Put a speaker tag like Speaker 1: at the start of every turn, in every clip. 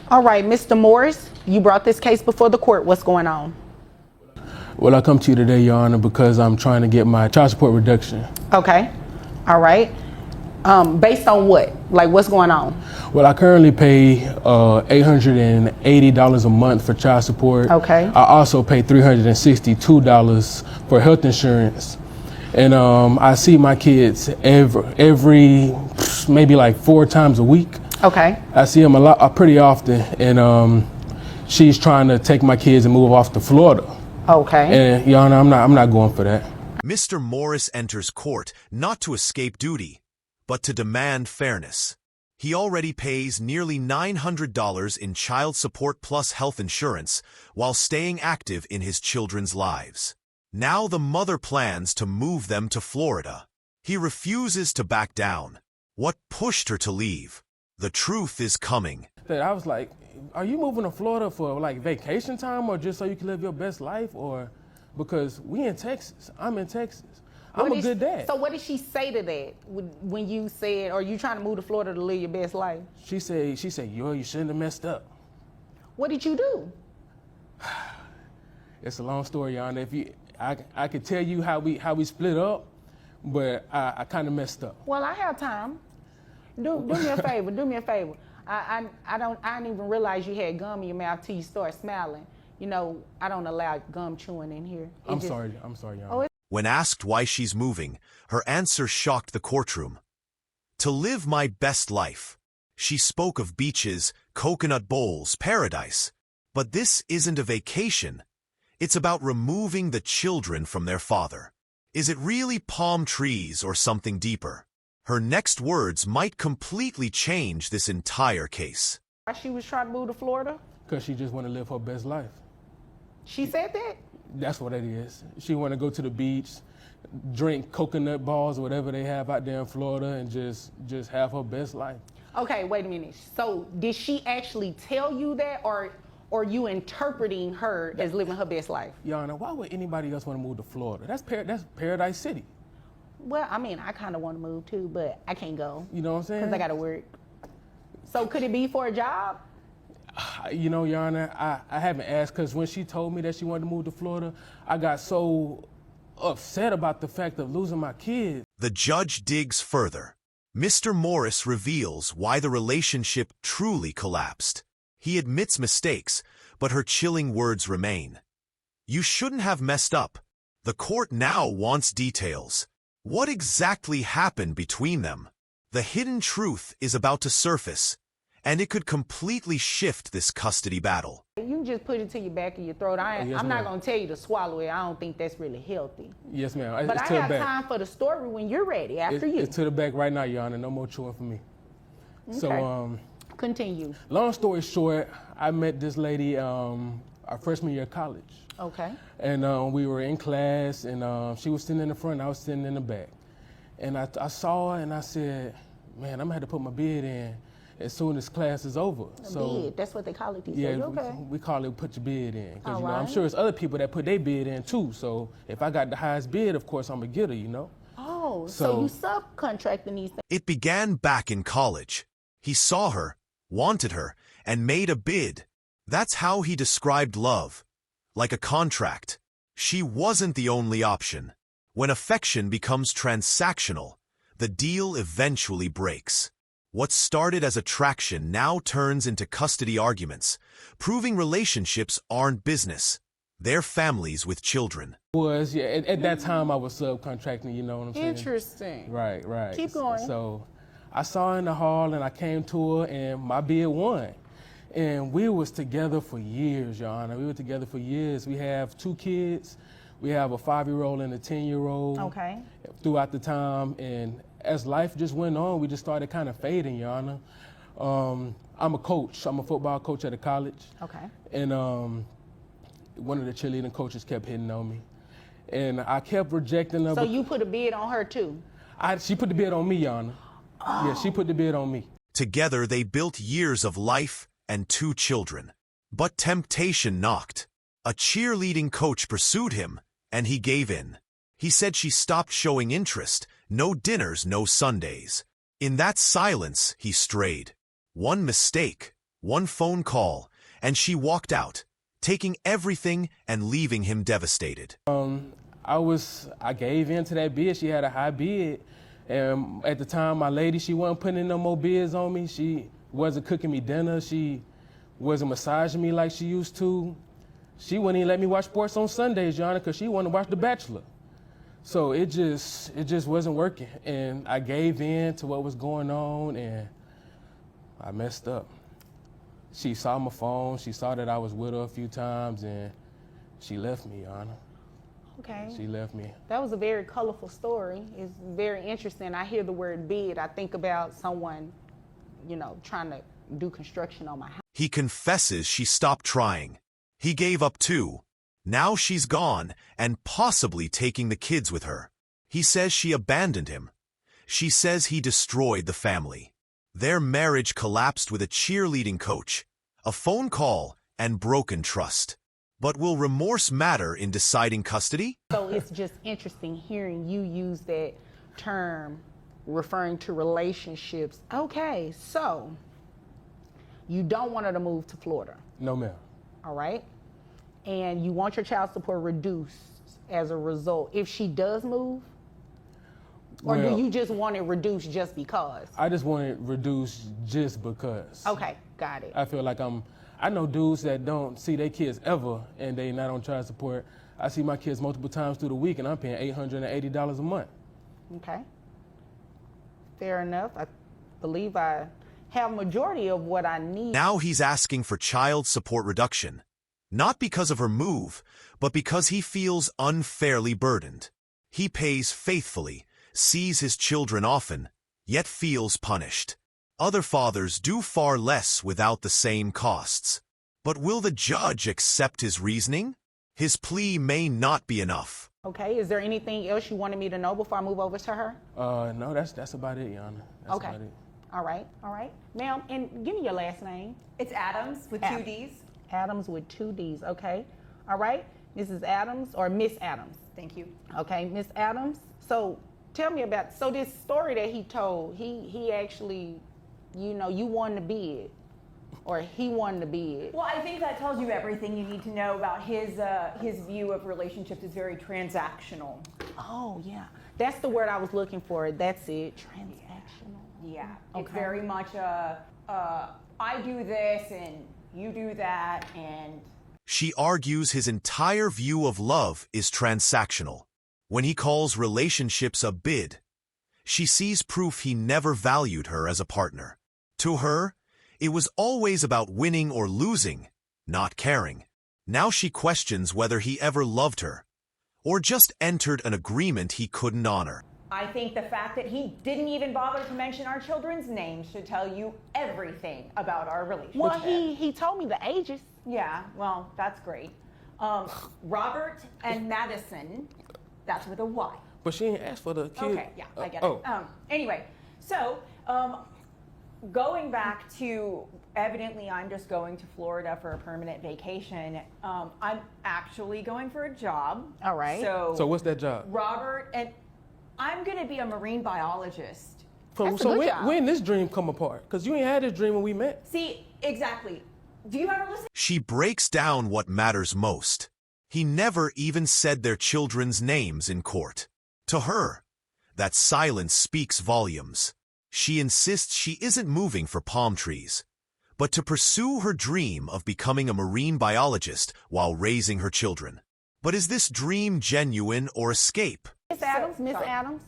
Speaker 1: All right, Mr. Morris, you brought this case before the court. What's going on?
Speaker 2: Well, I come to you today, Your Honor, because I'm trying to get my child support reduction.
Speaker 1: Okay. All right. Based on what? Like, what's going on?
Speaker 2: Well, I currently pay $880 a month for child support.
Speaker 1: Okay.
Speaker 2: I also pay $362 for health insurance. And I see my kids every maybe like 4 times a week.
Speaker 1: Okay.
Speaker 2: I see them pretty often. And she's trying to take my kids and move off to Florida.
Speaker 1: Okay.
Speaker 2: And Your Honor, I'm not going for that.
Speaker 3: Mr. Morris enters court not to escape duty, but to demand fairness. He already pays nearly $900 in child support plus health insurance while staying active in his children's lives. Now the mother plans to move them to Florida. He refuses to back down. What pushed her to leave? The truth is coming.
Speaker 2: I was like, are you moving to Florida for like vacation time or just so you can live your best life? Or because we in Texas, I'm in Texas. I'm a good dad.
Speaker 1: So what did she say to that when you said, are you trying to move to Florida to live your best life?
Speaker 2: She said, yo, you shouldn't have messed up.
Speaker 1: What did you do?
Speaker 2: It's a long story, Your Honor. I could tell you how we split up, but I kind of messed up.
Speaker 1: Well, I have time. Do me a favor. Do me a favor. I didn't even realize you had gum in your mouth till you start smiling. You know, I don't allow gum chewing in here.
Speaker 2: I'm sorry, Your Honor.
Speaker 3: When asked why she's moving, her answer shocked the courtroom. To live my best life. She spoke of beaches, coconut bowls, paradise. But this isn't a vacation. It's about removing the children from their father. Is it really palm trees or something deeper? Her next words might completely change this entire case.
Speaker 1: Why she was trying to move to Florida?
Speaker 2: Because she just want to live her best life.
Speaker 1: She said that?
Speaker 2: That's what it is. She want to go to the beach, drink coconut balls or whatever they have out there in Florida, and just have her best life.
Speaker 1: Okay, wait a minute. So did she actually tell you that, or you interpreting her as living her best life?
Speaker 2: Your Honor, why would anybody else want to move to Florida? That's Paradise City.
Speaker 1: Well, I mean, I kind of want to move too, but I can't go.
Speaker 2: You know what I'm saying?
Speaker 1: Because I got to work. So could it be for a job?
Speaker 2: You know, Your Honor, I haven't asked, because when she told me that she wanted to move to Florida, I got so upset about the fact of losing my kids.
Speaker 3: The judge digs further. Mr. Morris reveals why the relationship truly collapsed. He admits mistakes, but her chilling words remain. You shouldn't have messed up. The court now wants details. What exactly happened between them? The hidden truth is about to surface, and it could completely shift this custody battle.
Speaker 1: You can just put it to your back of your throat. I'm not going to tell you to swallow it. I don't think that's really healthy.
Speaker 2: Yes, ma'am.
Speaker 1: But I have time for the story when you're ready, after you.
Speaker 2: It's to the back right now, Your Honor. No more chewing for me.
Speaker 1: Okay.
Speaker 2: So,
Speaker 1: continue.
Speaker 2: Long story short, I met this lady our freshman year of college.
Speaker 1: Okay.
Speaker 2: And we were in class, and she was sitting in the front, I was sitting in the back. And I saw her, and I said, man, I'm going to have to put my bid in as soon as class is over.
Speaker 1: Bid, that's what they call it these
Speaker 2: days.
Speaker 1: days. Okay.
Speaker 2: We call it put your bid in. Because,
Speaker 1: right.
Speaker 2: I'm sure there's other people that put their bid in too. So if I got the highest bid, of course, I'm a getter, you know.
Speaker 1: Oh, so you subcontracting these things.
Speaker 3: It began back in college. He saw her, wanted her, and made a bid. That's how he described love. Like a contract. She wasn't the only option. When affection becomes transactional, the deal eventually breaks. What started as attraction now turns into custody arguments, proving relationships aren't business. They're families with children.
Speaker 2: At that time I was subcontracting, you know what I'm saying?
Speaker 1: Interesting.
Speaker 2: Right.
Speaker 1: Keep going.
Speaker 2: So I saw her in the hall, and I came to her, and my bid won. And we was together for years, Your Honor. We were together for years. We have 2 kids. We have a 5-year-old and a 10-year-old.
Speaker 1: Okay. Throughout
Speaker 2: the time, and as life just went on, we just started kind of fading, Your Honor. I'm a coach. I'm a football coach at a college.
Speaker 1: Okay.
Speaker 2: And one of the cheerleading coaches kept hitting on me, and I kept rejecting her.
Speaker 1: So you put a bid on her too?
Speaker 2: She put the bid on me, Your Honor. Oh. Yeah, she put the bid on me.
Speaker 3: Together, they built years of life and 2 children. But temptation knocked. A cheerleading coach pursued him, and he gave in. He said she stopped showing interest. No dinners, no Sundays. In that silence, he strayed. One mistake, One phone call, and she walked out, taking everything and leaving him devastated.
Speaker 2: I gave in to that bid. She had a high bid. And at the time, my lady, she wasn't putting in no more bids on me. She wasn't cooking me dinner. She wasn't massaging me like she used to. She wouldn't even let me watch sports on Sundays, Your Honor, because she wanted to watch The Bachelor. So it just wasn't working. And I gave in to what was going on, and I messed up. She saw my phone. She saw that I was with her a few times, and she left me, Your Honor.
Speaker 1: Okay.
Speaker 2: She left me.
Speaker 1: That was a very colorful story. It's very interesting. I hear the word bid. I think about someone, trying to do construction on my house.
Speaker 3: He confesses she stopped trying. He gave up too. Now she's gone and possibly taking the kids with her. He says she abandoned him. She says he destroyed the family. Their marriage collapsed with a cheerleading coach, a phone call, and broken trust. But will remorse matter in deciding custody?
Speaker 1: So it's just interesting hearing you use that term referring to relationships. Okay, so you don't want her to move to Florida.
Speaker 2: No, ma'am.
Speaker 1: All right? And you want your child support reduced as a result if she does move? Or do you just want it reduced just because?
Speaker 2: I just want it reduced just because.
Speaker 1: Okay, got it.
Speaker 2: I feel like I know dudes that don't see their kids ever and they not on child support. I see my kids multiple times through the week and I'm paying $880 a month.
Speaker 1: Okay. Fair enough. I believe I have majority of what I need.
Speaker 3: Now he's asking for child support reduction, not because of her move, but because he feels unfairly burdened. He pays faithfully, sees his children often, yet feels punished. Other fathers do far less without the same costs. But will the judge accept his reasoning? His plea may not be enough.
Speaker 1: Okay, is there anything else you wanted me to know before I move over to her?
Speaker 2: No, that's about it, Your Honor. That's
Speaker 1: Okay.
Speaker 2: about it.
Speaker 1: All right. Ma'am, and give me your last name.
Speaker 4: It's Adams with two D's.
Speaker 1: Adams with two D's, okay. All right, Mrs. Adams, or Miss Adams.
Speaker 4: Thank you.
Speaker 1: Okay, Miss Adams. So tell me about, so this story that he told, he actually, you won the bid, or he won the bid.
Speaker 4: Well, I think that tells you everything you need to know about his view of relationships is very transactional.
Speaker 1: Oh, yeah. That's the word I was looking for. That's it, transactional.
Speaker 4: Yeah. It's
Speaker 1: Okay.
Speaker 4: very much I do this and you do that, and
Speaker 3: She argues his entire view of love is transactional. When he calls relationships a bid, she sees proof he never valued her as a partner. To her, it was always about winning or losing, not caring. Now she questions whether he ever loved her, or just entered an agreement he couldn't honor.
Speaker 4: I think the fact that he didn't even bother to mention our children's names should tell you everything about our relationship.
Speaker 1: Well, he told me the ages.
Speaker 4: Yeah, well, that's great. Robert and Madison, that's with a Y.
Speaker 2: But she ain't asked for the kid.
Speaker 4: Okay, yeah, I get it. Anyway, so going back to, evidently I'm just going to Florida for a permanent vacation. I'm actually going for a job.
Speaker 1: All right.
Speaker 2: So what's that job?
Speaker 4: Robert, and I'm going to be a marine biologist.
Speaker 1: That's a
Speaker 2: So
Speaker 1: good job.
Speaker 2: when this dream come apart? Because you ain't had this dream when we met.
Speaker 4: See, exactly. Do you ever listen?
Speaker 3: She breaks down what matters most. He never even said their children's names in court. To her, that silence speaks volumes. She insists she isn't moving for palm trees, but to pursue her dream of becoming a marine biologist while raising her children. But is this dream genuine or escape?
Speaker 1: Miss Adams, Miss
Speaker 4: sorry.
Speaker 1: Adams,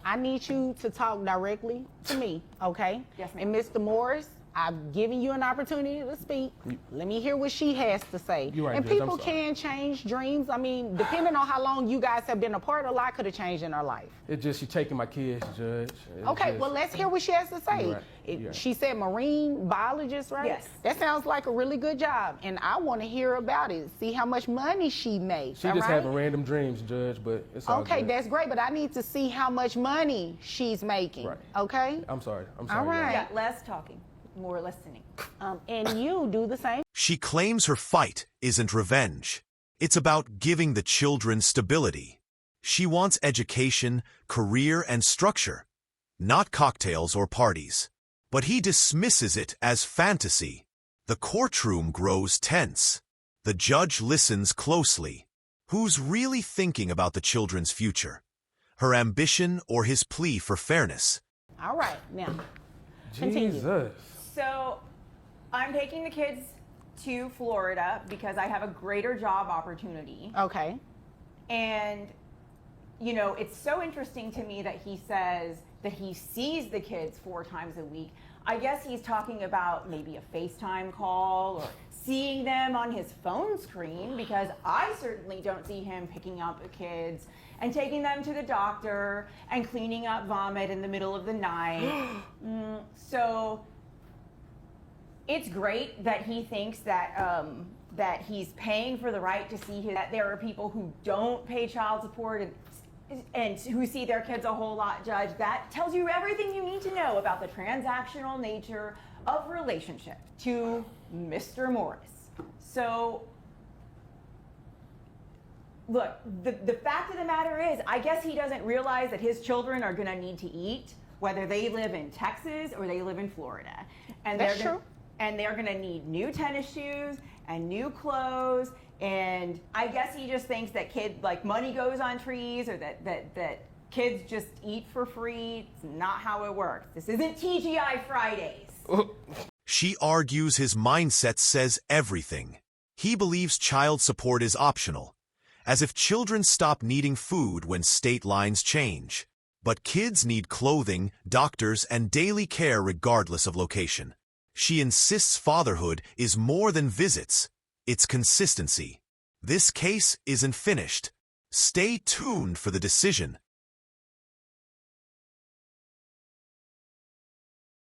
Speaker 1: I need you to talk directly to me, okay?
Speaker 4: Yes, ma'am.
Speaker 1: And Mr. Morris, I've given you an opportunity to speak. Let me hear what she has to say.
Speaker 2: You're right,
Speaker 1: and
Speaker 2: Judge, I'm
Speaker 1: people
Speaker 2: sorry.
Speaker 1: can change dreams. I mean, depending on how long you guys have been apart, a lot could have changed in her life.
Speaker 2: It's just she taking my kids, Judge. It's
Speaker 1: Okay,
Speaker 2: just-
Speaker 1: well, let's hear what she has to say.
Speaker 2: You're right. You're right.
Speaker 1: She said marine biologist, right?
Speaker 4: Yes.
Speaker 1: That sounds like a really good job, and I want to hear about it. See how much money she makes.
Speaker 2: She
Speaker 1: all
Speaker 2: just
Speaker 1: right?
Speaker 2: having random dreams, Judge, but it's all
Speaker 1: Okay,
Speaker 2: good.
Speaker 1: that's great, but I need to see how much money she's making.
Speaker 2: Right.
Speaker 1: Okay?
Speaker 2: I'm sorry.
Speaker 1: All
Speaker 2: Judge.
Speaker 1: right.
Speaker 4: Yeah, less talking, more listening.
Speaker 1: And you do the same.
Speaker 3: She claims her fight isn't revenge. It's about giving the children stability. She wants education, career, and structure, not cocktails or parties. But he dismisses it as fantasy. The courtroom grows tense. The judge listens closely. Who's really thinking about the children's future? Her ambition or his plea for fairness?
Speaker 1: All right, now, continue.
Speaker 2: Jesus.
Speaker 4: So I'm taking the kids to Florida because I have a greater job opportunity.
Speaker 1: Okay.
Speaker 4: And, you know, it's so interesting to me that he says that he sees the kids 4 times a week. I guess he's talking about maybe a FaceTime call or seeing them on his phone screen, because I certainly don't see him picking up the kids and taking them to the doctor and cleaning up vomit in the middle of the night. So it's great that he thinks that that he's paying for the right to see that there are people who don't pay child support and who see their kids a whole lot, Judge. That tells you everything you need to know about the transactional nature of relationship to Mr. Morris. So, look, the fact of the matter is, I guess he doesn't realize that his children are going to need to eat, whether they live in Texas or they live in Florida. And
Speaker 1: That's true.
Speaker 4: And they're going to need new tennis shoes and new clothes. And I guess he just thinks that money goes on trees, or that kids just eat for free. It's not how it works. This isn't TGI Fridays.
Speaker 3: She argues his mindset says everything. He believes child support is optional, as if children stop needing food when state lines change. But kids need clothing, doctors, and daily care regardless of location. She insists fatherhood is more than visits. It's consistency. This case isn't finished. Stay tuned for the decision.